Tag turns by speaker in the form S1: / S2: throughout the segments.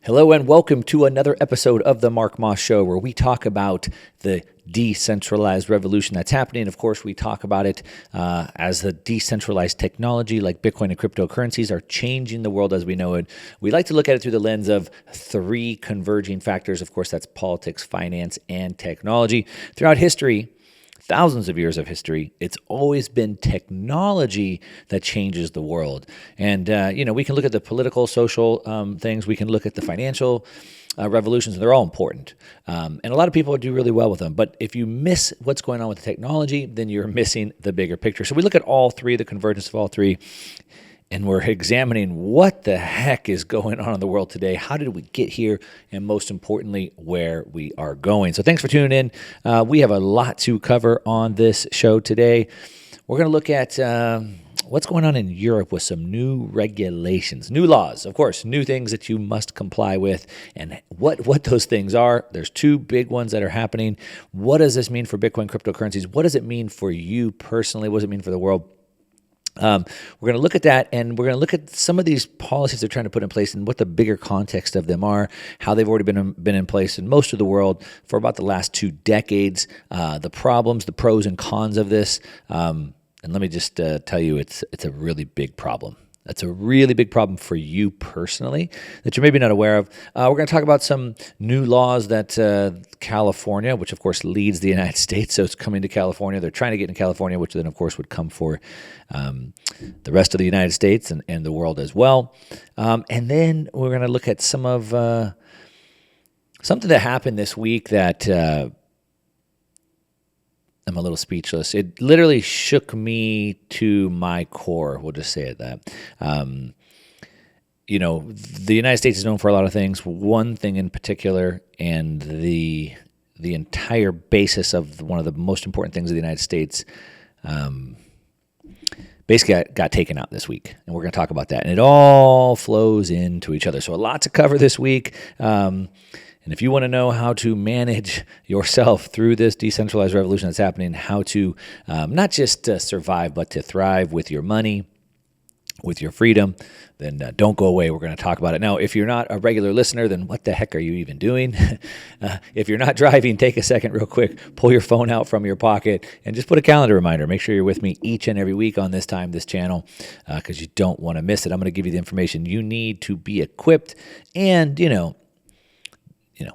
S1: Hello and welcome to another episode of the Mark Moss Show, where we talk about the decentralized revolution that's happening. Of course, we talk about it as the decentralized technology like Bitcoin and cryptocurrencies are changing the world as we know it. We like to look at it through the lens of three converging factors. Of course, that's politics, finance, and technology. Throughout history, thousands of years of history, it's always been technology that changes the world. And, we can look at the political, social things. We can look at the financial revolutions. They're all important. And a lot of people do really well with them. But if you miss what's going on with the technology, then you're missing the bigger picture. So we look at all three, the convergence of all three, and we're examining what the heck is going on in the world today. How did we get here? And most importantly, where we are going. So thanks for tuning in. We have a lot to cover on this show today. We're going to look at what's going on in Europe with some new regulations, new laws, of course, new things that you must comply with, and what those things are. There's two big ones that are happening. What does this mean for Bitcoin cryptocurrencies? What does it mean for you personally? What does it mean for the world? We're going to look at that, and we're going to look at some of these policies they're trying to put in place and what the bigger context of them are, how they've already been in place in most of the world for about the last 2 decades, the problems, the pros and cons of this. And let me just tell you, it's a really big problem. That's a really big problem for you personally that you're maybe not aware of. We're going to talk about some new laws that California, which of course leads the United States, so it's coming to California. They're trying to get in California, which then of course would come for the rest of the United States and the world as well. And then we're going to look at some of something that happened this week that I'm a little speechless. It literally shook me to my core. We'll just say it that. The United States is known for a lot of things. One thing in particular, and the entire basis of one of the most important things of the United States, basically got taken out this week, and we're going to talk about that. And it all flows into each other. So a lot to cover this week. And if you want to know how to manage yourself through this decentralized revolution that's happening, how to not just survive, but to thrive with your money, with your freedom, then don't go away. We're going to talk about it. Now, if you're not a regular listener, then what the heck are you even doing? If you're not driving, take a second real quick, pull your phone out from your pocket, and just put a calendar reminder. Make sure you're with me each and every week on this channel, because you don't want to miss it. I'm going to give you the information you need to be equipped. And,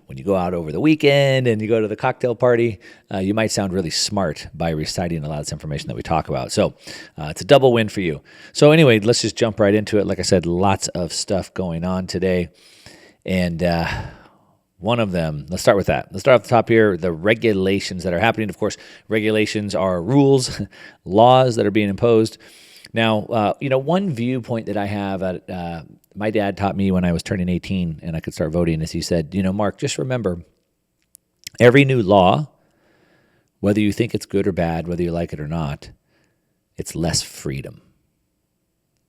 S1: when you go out over the weekend and you go to the cocktail party, you might sound really smart by reciting a lot of this information that we talk about. So it's a double win for you. So anyway, let's just jump right into it. Like I said, lots of stuff going on today. And one of them, let's start with that. Let's start off the top here, the regulations that are happening. Of course, regulations are rules, laws that are being imposed. Now, one viewpoint that I have at my dad taught me when I was turning 18 and I could start voting is he said, Mark, just remember, every new law, whether you think it's good or bad, whether you like it or not, it's less freedom.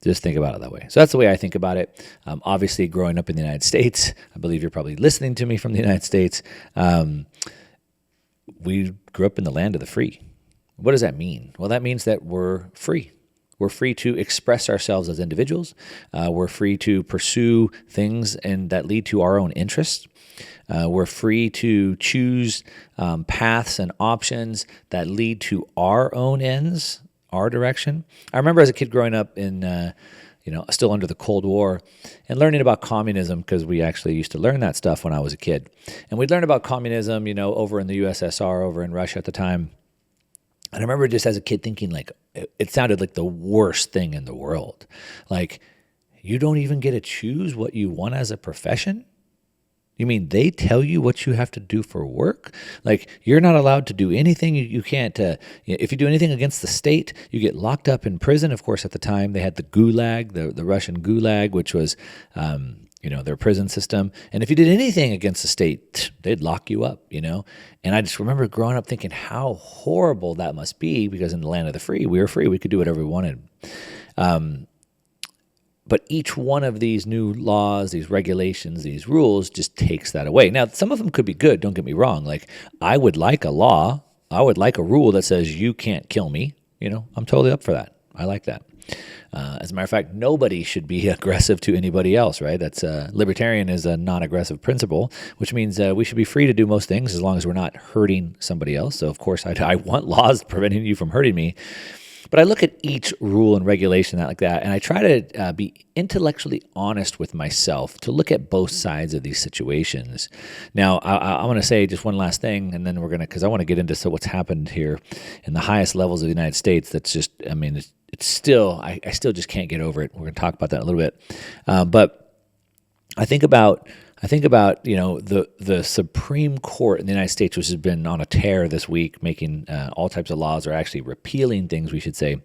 S1: Just think about it that way. So that's the way I think about it. Obviously, growing up in the United States, I believe you're probably listening to me from the United States. We grew up in the land of the free. What does that mean? Well, that means that we're free. We're free to express ourselves as individuals. We're free to pursue things that lead to our own interests. We're free to choose paths and options that lead to our own ends, our direction. I remember as a kid growing up in, still under the Cold War and learning about communism, because we actually used to learn that stuff when I was a kid. And we'd learn about communism, over in the USSR, over in Russia at the time. And I remember just as a kid thinking, it sounded like the worst thing in the world. Like, you don't even get to choose what you want as a profession? You mean they tell you what you have to do for work? Like, you're not allowed to do anything. You can't, if you do anything against the state, you get locked up in prison. Of course, at the time, they had the Gulag, the Russian Gulag, which was, their prison system. And if you did anything against the state, they'd lock you up, And I just remember growing up thinking how horrible that must be, because in the land of the free, we were free. We could do whatever we wanted. But each one of these new laws, these regulations, these rules just takes that away. Now, some of them could be good, don't get me wrong. Like, I would like a law, I would like a rule that says you can't kill me. I'm totally up for that. I like that. As a matter of fact, nobody should be aggressive to anybody else, right? That's libertarian is a non-aggressive principle, which means we should be free to do most things as long as we're not hurting somebody else. So, of course, I want laws preventing you from hurting me. But I look at each rule and regulation like that, and I try to be intellectually honest with myself to look at both sides of these situations. Now, I want to say just one last thing, and then because I want to get into what's happened here in the highest levels of the United States. That's just, I mean, it's still, I still just can't get over it. We're going to talk about that in a little bit. But I think about the Supreme Court in the United States, which has been on a tear this week, making all types of laws, or actually repealing things, we should say.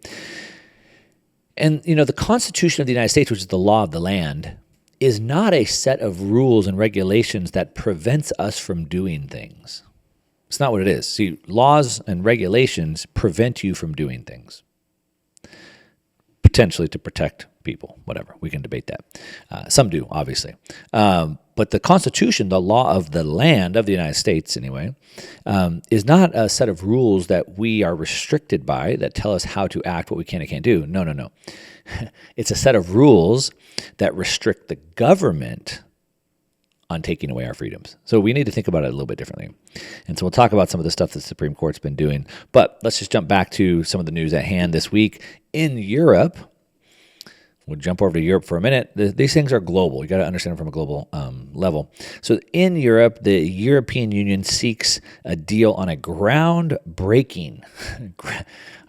S1: And the Constitution of the United States, which is the law of the land, is not a set of rules and regulations that prevents us from doing things. It's not what it is. See, laws and regulations prevent you from doing things, potentially to protect people, whatever. We can debate that. Some do, obviously. But the Constitution, the law of the land of the United States anyway, is not a set of rules that we are restricted by that tell us how to act, what we can and can't do. No. It's a set of rules that restrict the government on taking away our freedoms. So we need to think about it a little bit differently. And so we'll talk about some of the stuff that the Supreme Court's been doing. But let's just jump back to some of the news at hand this week. In Europe, we'll jump over to Europe for a minute. These things are global. You got to understand them from a global level. So in Europe, the European Union seeks a deal on a groundbreaking,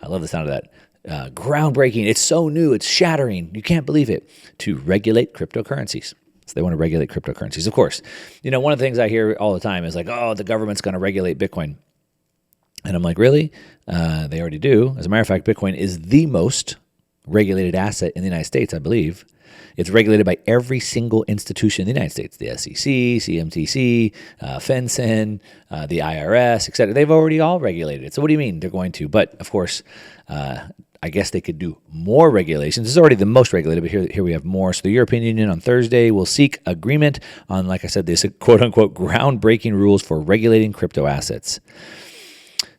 S1: I love the sound of that, groundbreaking, it's so new, it's shattering, you can't believe it, to regulate cryptocurrencies. So they want to regulate cryptocurrencies. Of course, one of the things I hear all the time is like, oh, the government's going to regulate Bitcoin. And I'm like, really? They already do. As a matter of fact, Bitcoin is the most regulated asset in the United States, I believe. It's regulated by every single institution in the United States, the SEC, CMTC, FinCEN, the IRS, et cetera. They've already all regulated it. So what do you mean they're going to? But, of course, I guess they could do more regulations. This is already the most regulated, but here we have more. So the European Union on Thursday will seek agreement on, like I said, this quote-unquote groundbreaking rules for regulating crypto assets.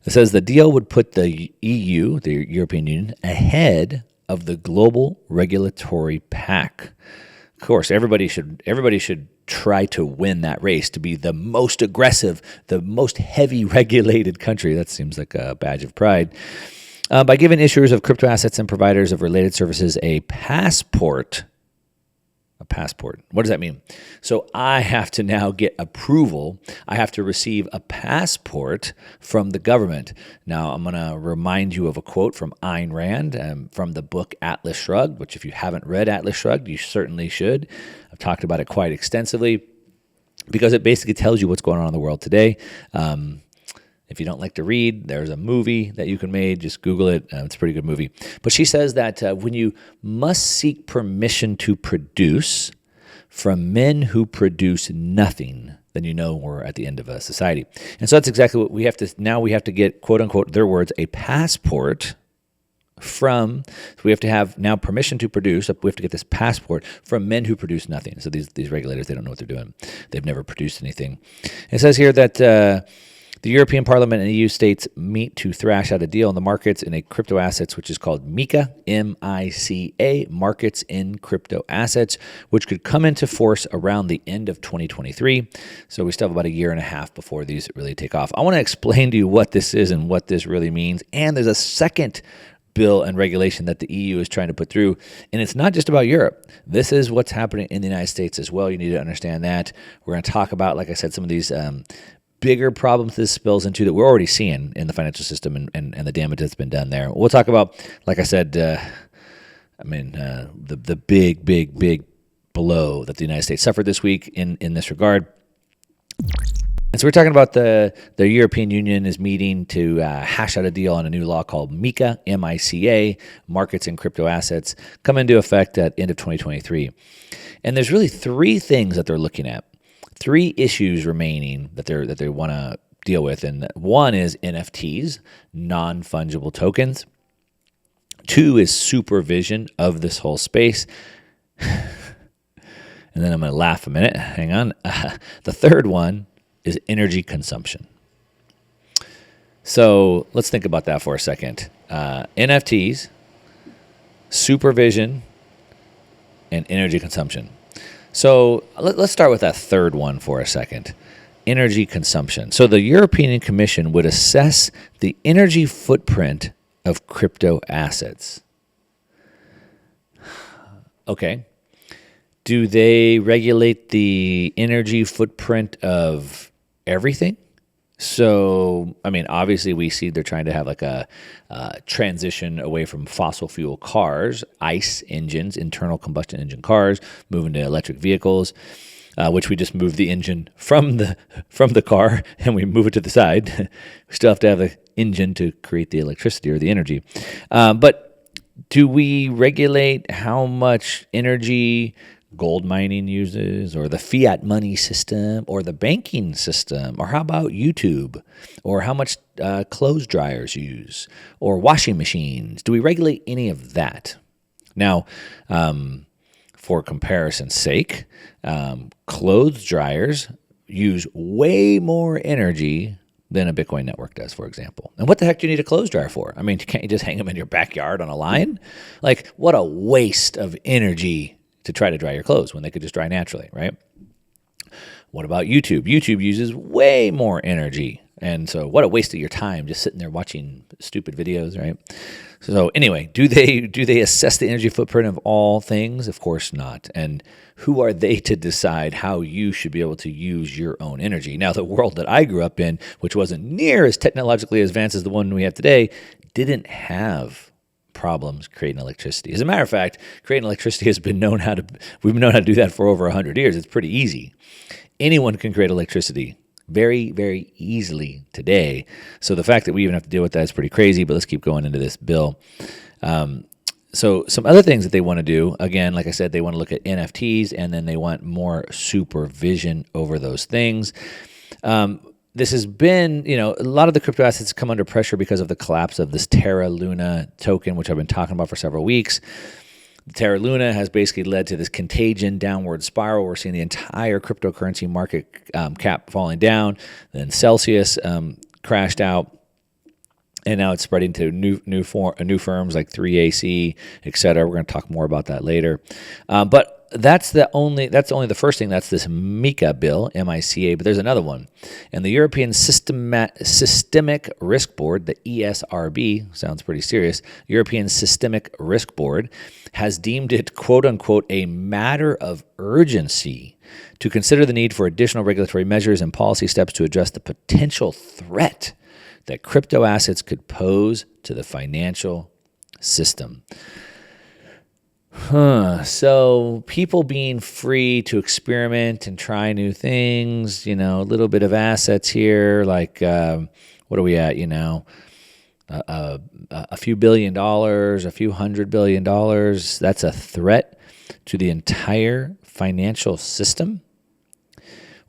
S1: It says the deal would put the EU, the European Union, ahead of the global regulatory pack. Of course, everybody should try to win that race to be the most aggressive, the most heavy regulated country. That seems like a badge of pride. By giving issuers of crypto assets and providers of related services a passport. A passport. What does that mean? So I have to now get approval. I have to receive a passport from the government. Now, I'm going to remind you of a quote from Ayn Rand from the book Atlas Shrugged, which if you haven't read Atlas Shrugged, you certainly should. I've talked about it quite extensively because it basically tells you what's going on in the world today. If you don't like to read, there's a movie that you can make. Just Google it. It's a pretty good movie. But she says that when you must seek permission to produce from men who produce nothing, then you know we're at the end of a society. And so that's exactly what we have to, now we have to get, quote unquote, their words, a passport from, so we have to have now permission to produce, we have to get this passport from men who produce nothing. So these regulators, they don't know what they're doing. They've never produced anything. It says here that the European Parliament and EU states meet to thrash out a deal in the markets in a crypto assets, which is called MiCA, M-I-C-A, Markets in Crypto Assets, which could come into force around the end of 2023. So we still have about a year and a half before these really take off. I want to explain to you what this is and what this really means. And there's a second bill and regulation that the EU is trying to put through. And it's not just about Europe. This is what's happening in the United States as well. You need to understand that. We're going to talk about, like I said, some of these bigger problems this spills into that we're already seeing in the financial system and the damage that's been done there. We'll talk about, like I said, the big blow that the United States suffered this week in this regard. And so we're talking about the European Union is meeting to hash out a deal on a new law called MiCA, M-I-C-A, Markets in Crypto Assets, come into effect at the end of 2023. And there's really three things that they're looking at. Three issues remaining that they want to deal with, and one is NFTs, non-fungible tokens. Two is supervision of this whole space. And then I'm going to laugh a minute. Hang on. The third one is energy consumption. So let's think about that for a second. NFTs, supervision, and energy consumption. So let's start with that third one for a second. Energy consumption. So the European Commission would assess the energy footprint of crypto assets. Okay. Do they regulate the energy footprint of everything? So, I mean, obviously we see they're trying to have like a transition away from fossil fuel cars, ICE engines, internal combustion engine cars, moving to electric vehicles, which we just move the engine from the car and we move it to the side. We still have to have the engine to create the electricity or the energy. But do we regulate how much energy gold mining uses, or the fiat money system, or the banking system, or how about YouTube, or how much clothes dryers use, or washing machines? Do we regulate any of that? Now, for comparison's sake, clothes dryers use way more energy than a Bitcoin network does, for example. And what the heck do you need a clothes dryer for? I mean, can't you just hang them in your backyard on a line? Like, what a waste of energy to try to dry your clothes when they could just dry naturally, right? What about YouTube? YouTube uses way more energy. And so what a waste of your time just sitting there watching stupid videos, right? So anyway, do they assess the energy footprint of all things? Of course not. And who are they to decide how you should be able to use your own energy? Now, the world that I grew up in, which wasn't near as technologically advanced as the one we have today, didn't have problems creating electricity. As a matter of fact, creating electricity we've been known how to do that for over 100 years. It's pretty easy. Anyone can create electricity very, very easily today. So the fact that we even have to deal with that is pretty crazy, but let's keep going into this bill. So some other things that they want to do, again, like I said, they want to look at NFTs, and then they want more supervision over those things. This has been, a lot of the crypto assets come under pressure because of the collapse of this Terra Luna token, which I've been talking about for several weeks. Terra Luna has basically led to this contagion downward spiral. We're seeing the entire cryptocurrency market cap falling down. Then Celsius crashed out, and now it's spreading to new firms like 3AC, et cetera. We're going to talk more about that later. But that's only the first thing. That's this MiCA bill, MICA, but there's another one. And the European Systemic Risk Board, the ESRB, sounds pretty serious, European Systemic Risk Board, has deemed it, quote unquote, a matter of urgency to consider the need for additional regulatory measures and policy steps to address the potential threat that crypto assets could pose to the financial system. So people being free to experiment and try new things, a little bit of assets here, like what are we at, a few $1 billion, a few $100 billion. That's a threat to the entire financial system.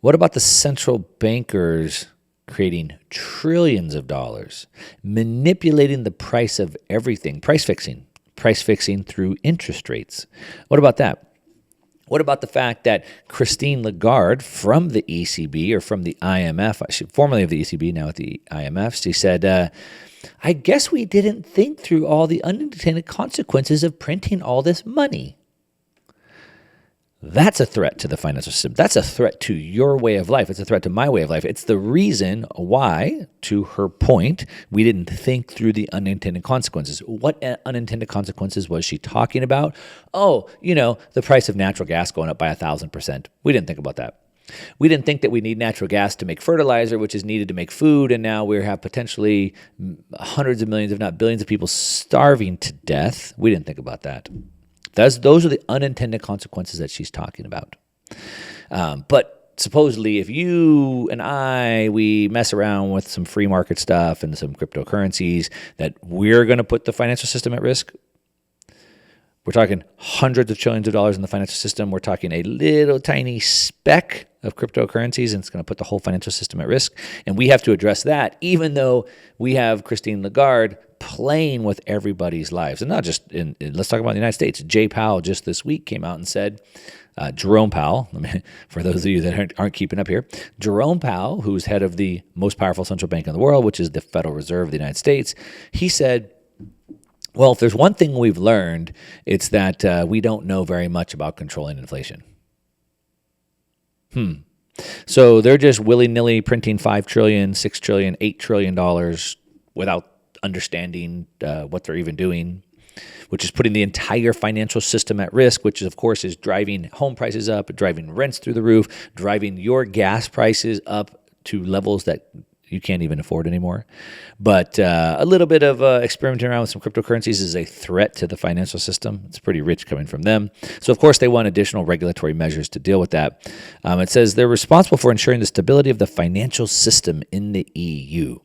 S1: What about the central bankers creating trillions of dollars, manipulating the price of everything, price fixing through interest rates? What about that? What about the fact that Christine Lagarde from the ECB, or from the IMF, formerly of the ECB, now at the IMF, she said, I guess we didn't think through all the unintended consequences of printing all this money. That's a threat to the financial system. That's a threat to your way of life. It's a threat to my way of life. It's the reason why, to her point, we didn't think through the unintended consequences. What unintended consequences was she talking about? Oh, the price of natural gas going up by 1,000%. We didn't think about that. We didn't think that we need natural gas to make fertilizer, which is needed to make food, and now we have potentially hundreds of millions, if not billions of people starving to death. We didn't think about that. Those are the unintended consequences that she's talking about. But supposedly, if you and we mess around with some free market stuff and some cryptocurrencies, that we're going to put the financial system at risk. We're talking hundreds of trillions of dollars in the financial system. We're talking a little tiny speck of cryptocurrencies, and it's going to put the whole financial system at risk. And we have to address that, even though we have Christine Lagarde playing with everybody's lives. And not just let's talk about the United States. Jay Powell just this week came out and said, Jerome Powell, for those of you that aren't keeping up here, Jerome Powell, who's head of the most powerful central bank in the world, which is the Federal Reserve of the United States, he said, Well, if there's one thing we've learned, it's that we don't know very much about controlling inflation. So they're just willy-nilly printing $5 trillion, $6 trillion, $8 trillion without understanding what they're even doing, which is putting the entire financial system at risk, which of course is driving home prices up, driving rents through the roof, driving your gas prices up to levels that you can't even afford anymore. But a little bit of experimenting around with some cryptocurrencies is a threat to the financial system. It's pretty rich coming from them. So, of course, they want additional regulatory measures to deal with that. It says they're responsible for ensuring the stability of the financial system in the EU.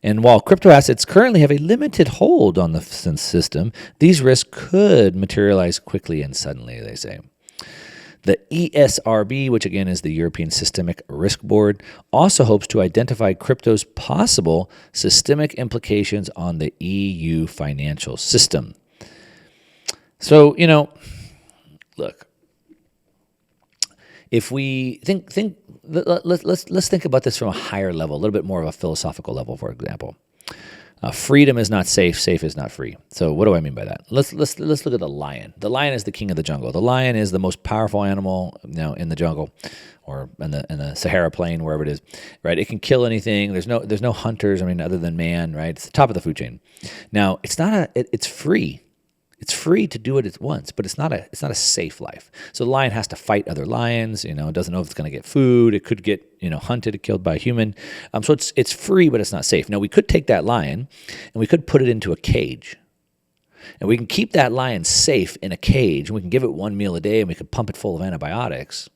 S1: And while crypto assets currently have a limited hold on the system, these risks could materialize quickly and suddenly, they say. The ESRB, which again is the European Systemic Risk Board, also hopes to identify crypto's possible systemic implications on the EU financial system. So, look, if we let's think about this from a higher level, a little bit more of a philosophical level, for example. Freedom is not safe. Safe is not free. So what do I mean by that? Let's look at the lion. The lion is the king of the jungle. The lion is the most powerful animal, in the jungle, or in the Sahara Plain, wherever it is. Right? It can kill anything. There's no hunters. Other than man. Right? It's the top of the food chain. Now it's not it's free. It's free to do it at once, but it's not a safe life. So the lion has to fight other lions. It doesn't know if it's going to get food. It could get hunted and killed by a human. So it's free, but it's not safe. Now we could take that lion and we could put it into a cage, and we can keep that lion safe in a cage, and we can give it one meal a day, and we could pump it full of antibiotics,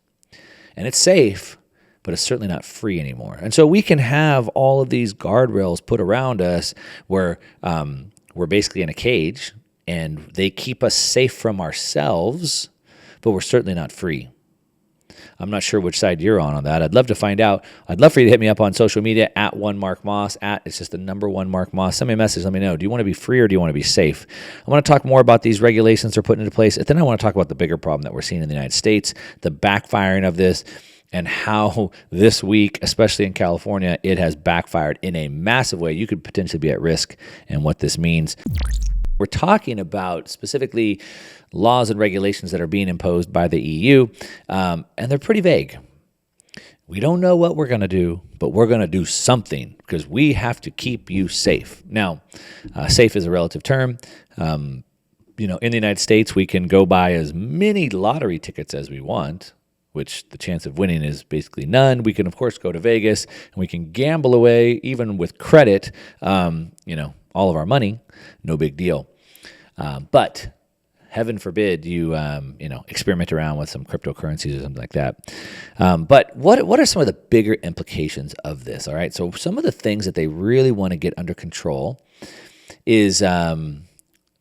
S1: and it's safe, but it's certainly not free anymore. And so we can have all of these guardrails put around us where we're basically in a cage, and they keep us safe from ourselves, but we're certainly not free. I'm not sure which side you're on that. I'd love to find out. I'd love for you to hit me up on social media at @1MarkMoss. It's just the number 1 Mark Moss. Send me a message. Let me know. Do you want to be free or do you want to be safe? I want to talk more about these regulations they're putting into place. And then I want to talk about the bigger problem that we're seeing in the United States, the backfiring of this, and how this week, especially in California, it has backfired in a massive way. You could potentially be at risk, and what this means. We're talking about specifically laws and regulations that are being imposed by the EU, and they're pretty vague. We don't know what we're going to do, but we're going to do something because we have to keep you safe. Now, safe is a relative term. In the United States, we can go buy as many lottery tickets as we want, which the chance of winning is basically none. We can, of course, go to Vegas, and we can gamble away, even with credit, all of our money. No big deal. But heaven forbid you experiment around with some cryptocurrencies or something like that. But what are some of the bigger implications of this? All right. So some of the things that they really want to get under control is, and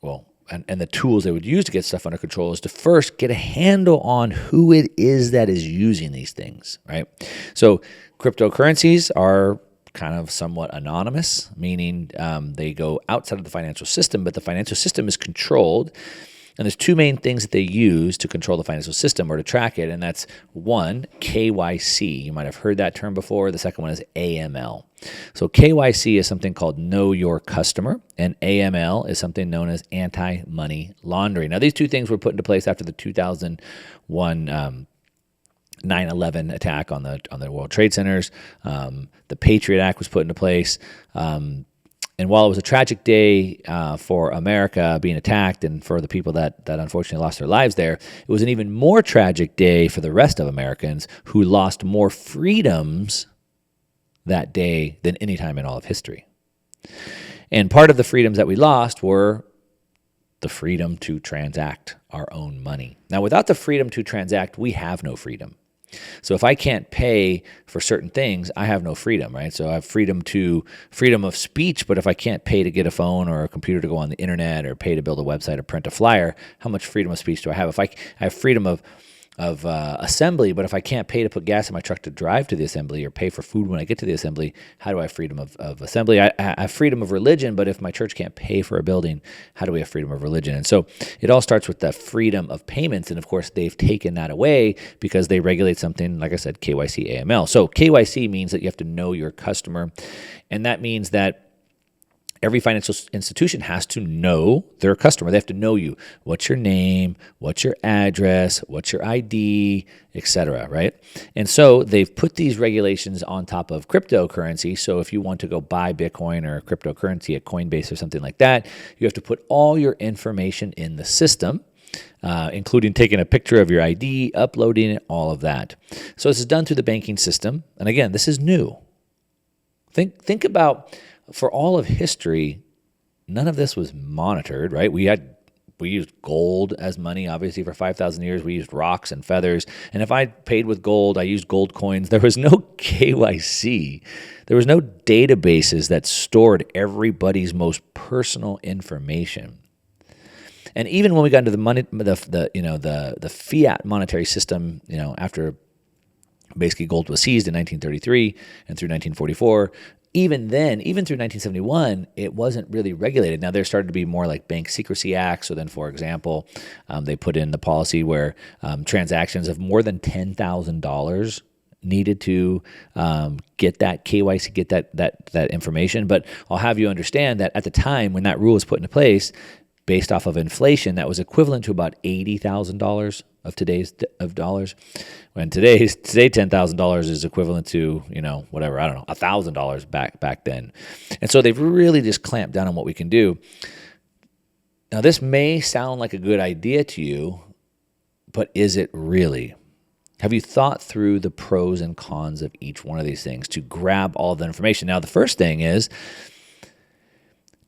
S1: the tools they would use to get stuff under control is to first get a handle on who it is that is using these things, right? So cryptocurrencies are kind of somewhat anonymous, meaning they go outside of the financial system, but the financial system is controlled. And there's two main things that they use to control the financial system or to track it, and that's one, KYC. You might have heard that term before. The second one is AML. So KYC is something called Know Your Customer, and AML is something known as anti-money laundering. Now, these two things were put into place after the 2001 9/11 attack on the World Trade Centers. The Patriot Act was put into place. And while it was a tragic day for America being attacked and for the people that unfortunately lost their lives there, it was an even more tragic day for the rest of Americans who lost more freedoms that day than any time in all of history. And part of the freedoms that we lost were the freedom to transact our own money. Now, without the freedom to transact, we have no freedom. So if I can't pay for certain things, I have no freedom, right? So I have freedom of speech, but if I can't pay to get a phone or a computer to go on the internet or pay to build a website or print a flyer, how much freedom of speech do I have? If I have freedom of assembly, but if I can't pay to put gas in my truck to drive to the assembly or pay for food when I get to the assembly, how do I have freedom of assembly? I have freedom of religion, but if my church can't pay for a building, how do we have freedom of religion? And so it all starts with the freedom of payments, and of course they've taken that away because they regulate something, like I said, KYC, AML. So KYC means that you have to know your customer, and that means that every financial institution has to know their customer. They have to know you. What's your name? What's your address? What's your ID, et cetera, right? And so they've put these regulations on top of cryptocurrency. So if you want to go buy Bitcoin or cryptocurrency at Coinbase or something like that, you have to put all your information in the system, including taking a picture of your ID, uploading it, all of that. So this is done through the banking system. And again, this is new. Think about, for all of history, none of this was monitored, right? We used gold as money, obviously, for 5,000 years. We used rocks and feathers. And if I paid with gold, I used gold coins. There was no KYC. There was no databases that stored everybody's most personal information. And even when we got into the fiat monetary system, after basically gold was seized in 1933 and through 1944, even then, even through 1971, it wasn't really regulated. Now, there started to be more like bank secrecy acts. So then, for example, they put in the policy where transactions of more than $10,000 needed to get that KYC, get that information. But I'll have you understand that at the time when that rule was put into place, based off of inflation, that was equivalent to about $80,000 of dollars. When today $10,000 is equivalent to whatever, I don't know, $1,000 back then. And so they've really just clamped down on what we can do. Now this may sound like a good idea to you, but is it really? Have you thought through the pros and cons of each one of these things to grab all of the information? Now the first thing is,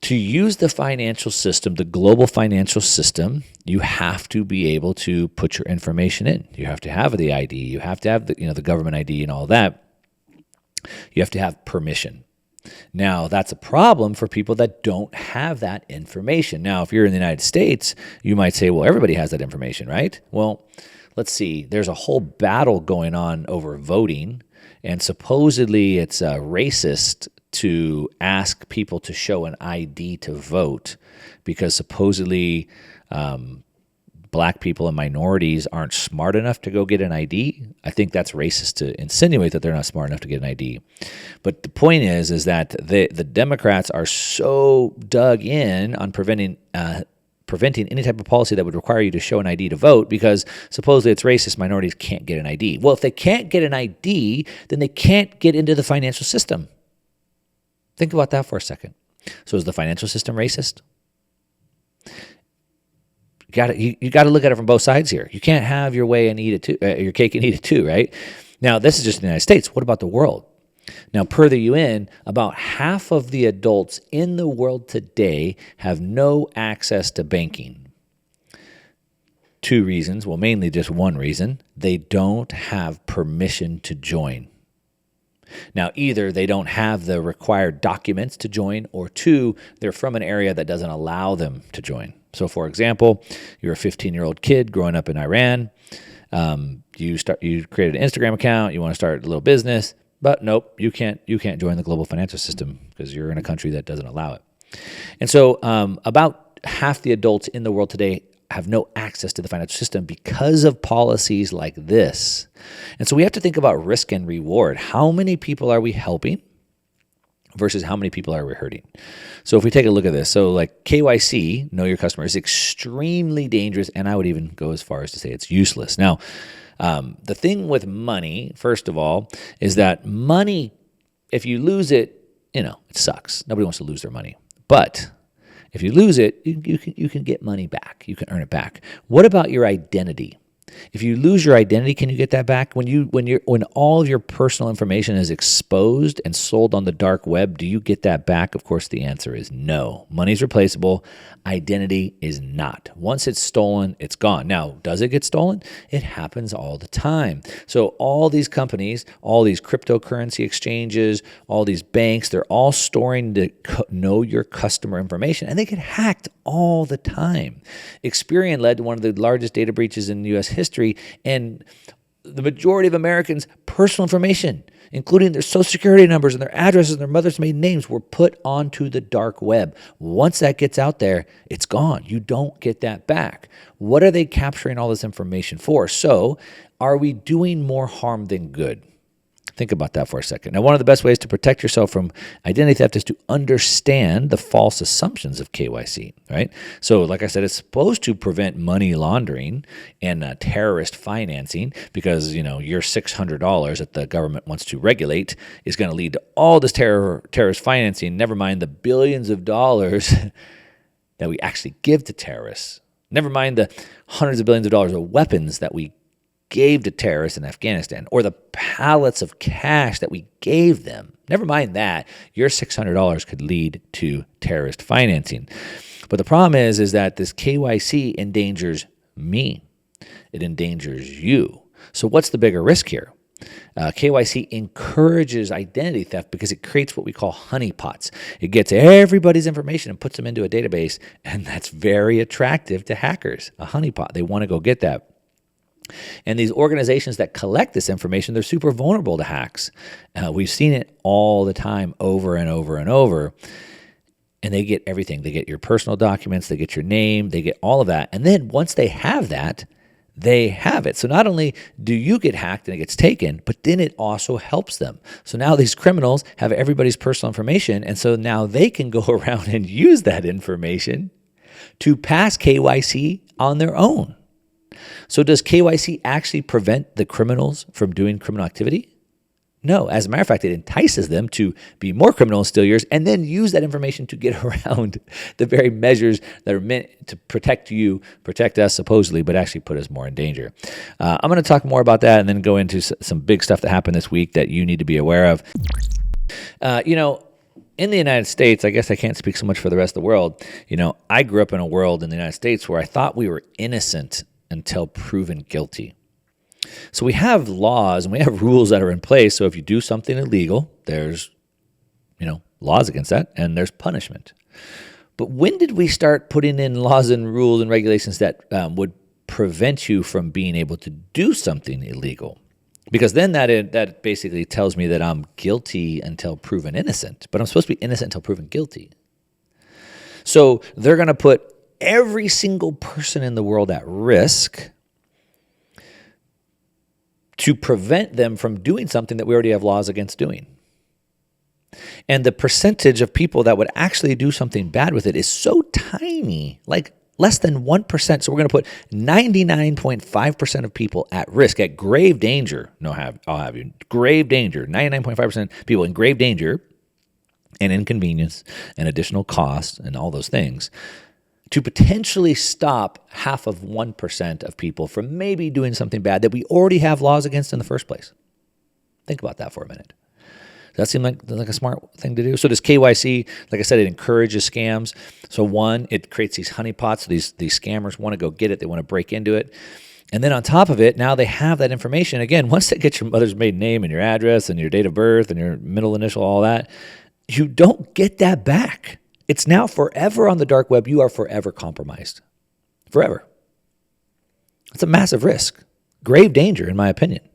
S1: to use the financial system, the global financial system, you have to be able to put your information in. You have to have the ID. You have to have the government ID and all that. You have to have permission. Now, that's a problem for people that don't have that information. Now, if you're in the United States, you might say, well, everybody has that information, right? Well, let's see. There's a whole battle going on over voting, and supposedly it's racist to ask people to show an ID to vote because supposedly black people and minorities aren't smart enough to go get an ID. I think that's racist to insinuate that they're not smart enough to get an ID. But the point is that the Democrats are so dug in on preventing any type of policy that would require you to show an ID to vote because supposedly it's racist, minorities can't get an ID. Well, if they can't get an ID, then they can't get into the financial system. Think about that for a second. So is the financial system racist? You got to look at it from both sides here. You can't have your way and eat it too, your cake and eat it too, right? Now, this is just the United States. What about the world? Now, per the UN, about half of the adults in the world today have no access to banking. Two reasons, well, mainly just one reason. They don't have permission to join. Now, either they don't have the required documents to join, or two, they're from an area that doesn't allow them to join. So, for example, you're a 15-year-old kid growing up in Iran. You created an Instagram account. You want to start a little business, but nope, you can't join the global financial system because you're in a country that doesn't allow it. And so, about half the adults in the world today have no access to the financial system because of policies like this. And so we have to think about risk and reward. How many people are we helping versus how many people are we hurting? So if we take a look at this, so like KYC, know your customer, is extremely dangerous, and I would even go as far as to say it's useless. Now, the thing with money, first of all, is that money, if you lose it, it sucks. Nobody wants to lose their money. But if you lose it, you can get money back. You can earn it back. What about your identity? If you lose your identity, can you get that back? When all of your personal information is exposed and sold on the dark web, do you get that back? Of course, the answer is no. Money's replaceable. Identity is not. Once it's stolen, it's gone. Now, does it get stolen? It happens all the time. So all these companies, all these cryptocurrency exchanges, all these banks, they're all storing the know your customer information, and they get hacked all the time. Experian led to one of the largest data breaches in U.S. history, and the majority of Americans' personal information, including their social security numbers and their addresses and their mother's maiden names, were put onto the dark web. Once that gets out there, it's gone. You don't get that back. What are they capturing all this information for? So, are we doing more harm than good? Think about that for a second. Now, one of the best ways to protect yourself from identity theft is to understand the false assumptions of KYC, right? So like I said, it's supposed to prevent money laundering and terrorist financing because, your $600 that the government wants to regulate is going to lead to all this terrorist financing, never mind the billions of dollars that we actually give to terrorists. Never mind the hundreds of billions of dollars of weapons that we gave to terrorists in Afghanistan, or the pallets of cash that we gave them. Never mind that. Your $600 could lead to terrorist financing. But the problem is that this KYC endangers me. It endangers you. So what's the bigger risk here? KYC encourages identity theft because it creates what we call honeypots. It gets everybody's information and puts them into a database, and that's very attractive to hackers. A honeypot. They want to go get that. And these organizations that collect this information, they're super vulnerable to hacks. We've seen it all the time, over and over and over. And they get everything. They get your personal documents, they get your name, they get all of that. And then once they have that, they have it. So not only do you get hacked and it gets taken, but then it also helps them. So now these criminals have everybody's personal information, and so now they can go around and use that information to pass KYC on their own. So does KYC actually prevent the criminals from doing criminal activity? No. As a matter of fact, it entices them to be more criminal and steal yours and then use that information to get around the very measures that are meant to protect you, protect us supposedly, but actually put us more in danger. I'm going to talk more about that and then go into some big stuff that happened this week that you need to be aware of. In the United States, I guess I can't speak so much for the rest of the world. I grew up in a world in the United States where I thought we were innocent until proven guilty. So we have laws and we have rules that are in place. So if you do something illegal, there's, laws against that and there's punishment. But when did we start putting in laws and rules and regulations that would prevent you from being able to do something illegal? Because then that basically tells me that I'm guilty until proven innocent, but I'm supposed to be innocent until proven guilty. So they're going to put every single person in the world at risk to prevent them from doing something that we already have laws against doing. And the percentage of people that would actually do something bad with it is so tiny, like less than 1%. So we're going to put 99.5% of people at risk, at grave danger. I'll have you. Grave danger. 99.5% people in grave danger and inconvenience and additional costs and all those things, to potentially stop half of 1% of people from maybe doing something bad that we already have laws against in the first place. Think about that for a minute. Does that seem like a smart thing to do? So does KYC, like I said, it encourages scams. So one, it creates these honeypots. These scammers want to go get it. They want to break into it. And then on top of it, now they have that information. Again, once they get your mother's maiden name and your address and your date of birth and your middle initial, all that, you don't get that back. It's now forever on the dark web. You are forever compromised. Forever. It's a massive risk. Grave danger, in my opinion.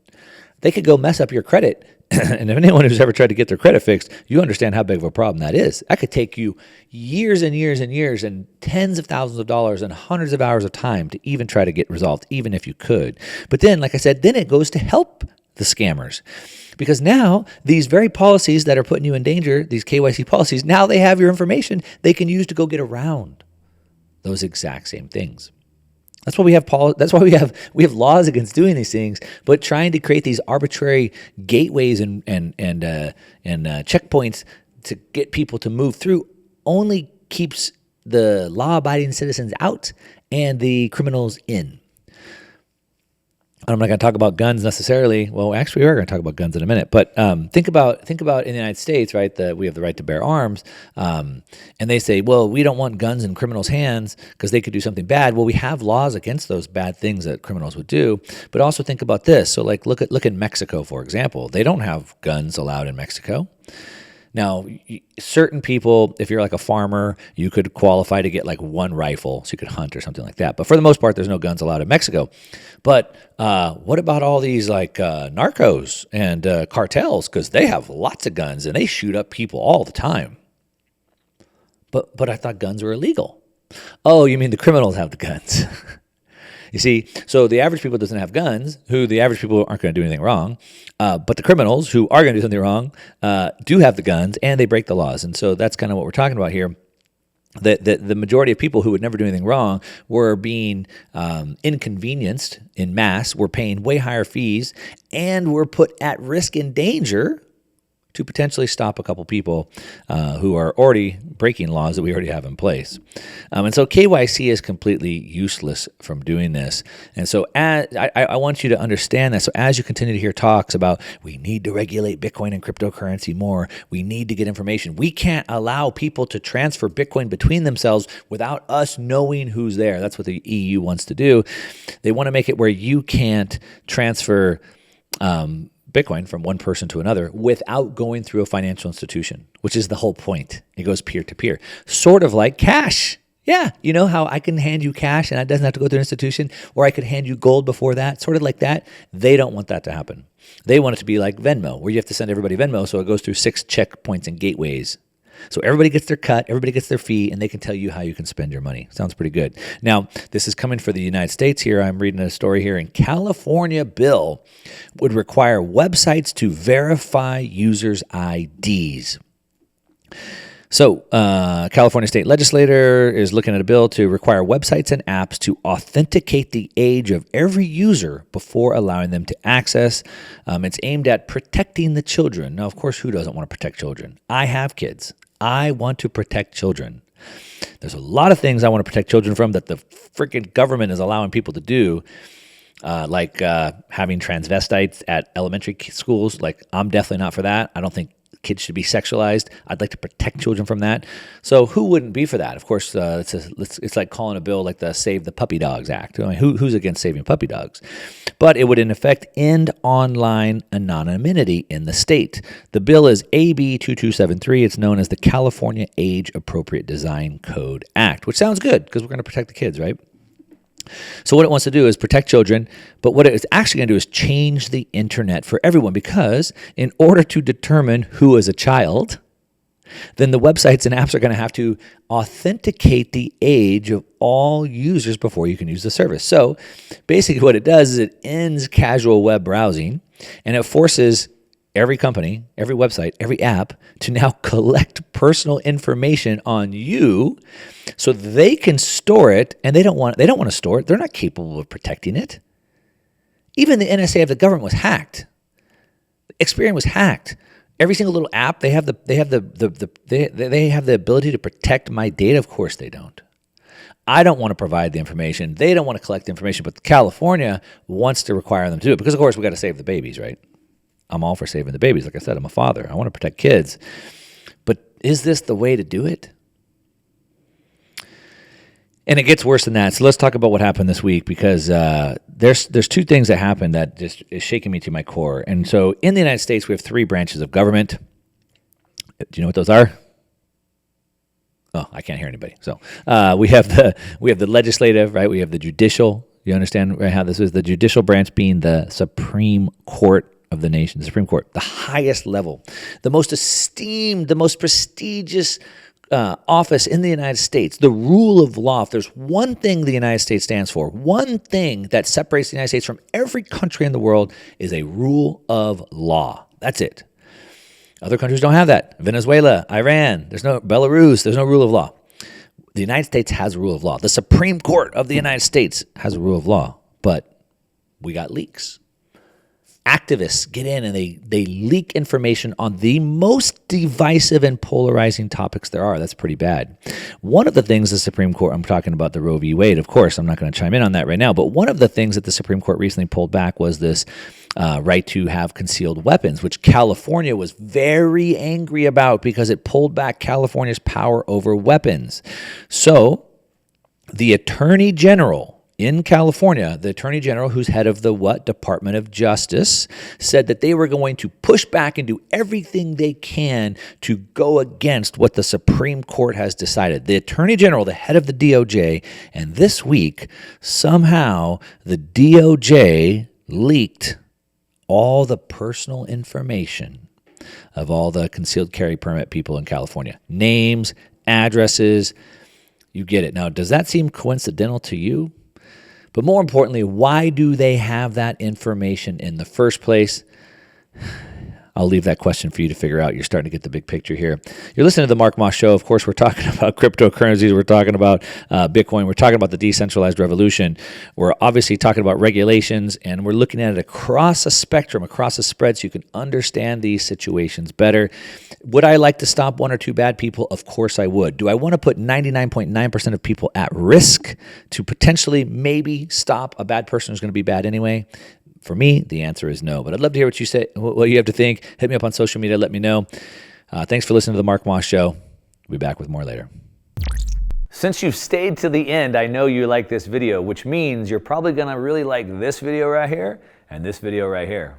S1: They could go mess up your credit. And if anyone who's ever tried to get their credit fixed, you understand how big of a problem that is. That could take you years and years and years and tens of thousands of dollars and hundreds of hours of time to even try to get resolved, even if you could. But then, like I said, then it goes to help the scammers. Because now these very policies that are putting you in danger, these KYC policies, now they have your information they can use to go get around those exact same things. That's why we have that's why we have laws against doing these things, but trying to create these arbitrary gateways and checkpoints to get people to move through only keeps the law-abiding citizens out and the criminals in. I'm not going to talk about guns necessarily. Well, actually, we are going to talk about guns in a minute. But think about in the United States, right? That we have the right to bear arms, and they say, well, we don't want guns in criminals' hands because they could do something bad. Well, we have laws against those bad things that criminals would do. But also think about this. So, like, look at Mexico, for example. They don't have guns allowed in Mexico. Now, certain people, if you're like a farmer, you could qualify to get like one rifle so you could hunt or something like that. But for the most part, there's no guns allowed in Mexico. But what about all these like narcos and cartels? Because they have lots of guns and they shoot up people all the time. But I thought guns were illegal. Oh, you mean the criminals have the guns? You see, so the average people doesn't have guns, who the average people aren't going to do anything wrong, but the criminals who are going to do something wrong do have the guns and they break the laws. And so that's kind of what we're talking about here. The majority of people who would never do anything wrong were being inconvenienced in mass, were paying way higher fees, and were put at risk and danger to potentially stop a couple people who are already breaking laws that we already have in place. And so KYC is completely useless from doing this. And so I want you to understand that. So as you continue to hear talks about we need to regulate Bitcoin and cryptocurrency more, we need to get information. We can't allow people to transfer Bitcoin between themselves without us knowing who's there. That's what the EU wants to do. They want to make it where you can't transfer Bitcoin from one person to another without going through a financial institution, which is the whole point. It goes peer to peer, sort of like cash. Yeah, you know how I can hand you cash and it doesn't have to go through an institution, or I could hand you gold before that, sort of like that. They don't want that to happen. They want it to be like Venmo, where you have to send everybody Venmo, so it goes through 6 checkpoints and gateways. So everybody gets their cut, everybody gets their fee, and they can tell you how you can spend your money. Sounds pretty good. Now, this is coming for the United States here. I'm reading a story here. In California, bill would require websites to verify users' IDs. So, California state legislator is looking at a bill to require websites and apps to authenticate the age of every user before allowing them to access. It's aimed at protecting the children. Now, of course, who doesn't want to protect children? I have kids. I want to protect children. There's a lot of things I want to protect children from that the freaking government is allowing people to do, like having transvestites at elementary schools. Like, I'm definitely not for that. I don't think kids should be sexualized. I'd like to protect children from that. So who wouldn't be for that? Of course, it's like calling a bill like the Save the Puppy Dogs Act. I mean, who's against saving puppy dogs? But it would, in effect, end online anonymity in the state. The bill is AB 2273. It's known as the California Age Appropriate Design Code Act, which sounds good because we're going to protect the kids, right? So what it wants to do is protect children, but what it's actually going to do is change the internet for everyone, because in order to determine who is a child, then the websites and apps are going to have to authenticate the age of all users before you can use the service. So basically what it does is it ends casual web browsing, and it forces every company, every website, every app to now collect personal information on you so they can store it, and they don't want to store it. They're not capable of protecting it. Even the NSA of the government was hacked. Experian was hacked. Every single little app, they have the ability to protect my data. Of course they don't. I don't want to provide the information. They don't want to collect the information, but California wants to require them to do it because, of course, we got to save the babies, right? I'm all for saving the babies. Like I said, I'm a father. I want to protect kids. But is this the way to do it? And it gets worse than that. So let's talk about what happened this week, because there's 2 things that happened that just is shaking me to my core. And so in the United States, we have 3 branches of government. Do you know what those are? Oh, I can't hear anybody. So we have the legislative, right? We have the judicial. You understand how this is? The judicial branch being the Supreme Court of the nation, the Supreme Court, the highest level, the most esteemed, the most prestigious office in the United States, the rule of law. If there's one thing the United States stands for, one thing that separates the United States from every country in the world, is a rule of law. That's it. Other countries don't have that. Venezuela, Iran, Belarus, there's no rule of law. The United States has a rule of law. The Supreme Court of the United States has a rule of law, but we got leaks. Activists get in and they leak information on the most divisive and polarizing topics there are. That's pretty bad. One of the things the Supreme Court, I'm talking about the Roe v. Wade, of course, I'm not going to chime in on that right now, but one of the things that the Supreme Court recently pulled back was this right to have concealed weapons, which California was very angry about because it pulled back California's power over weapons. So the Attorney General in California, the Attorney General, who's head of the Department of Justice, said that they were going to push back and do everything they can to go against what the Supreme Court has decided. The Attorney General, the head of the DOJ, and this week, somehow, the DOJ leaked all the personal information of all the concealed carry permit people in California. Names, addresses, you get it. Now, does that seem coincidental to you? But more importantly, why do they have that information in the first place? I'll leave that question for you to figure out. You're starting to get the big picture here. You're listening to the Mark Moss Show. Of course, we're talking about cryptocurrencies. We're talking about Bitcoin. We're talking about the decentralized revolution. We're obviously talking about regulations, and we're looking at it across a spectrum, across a spread, so you can understand these situations better. Would I like to stop one or two bad people? Of course I would. Do I want to put 99.9% of people at risk to potentially maybe stop a bad person who's going to be bad anyway? For me, the answer is no. But I'd love to hear what you say, what you have to think. Hit me up on social media. Let me know. Thanks for listening to the Mark Moss Show. We'll be back with more later. Since you've stayed to the end, I know you like this video, which means you're probably going to really like this video right here and this video right here.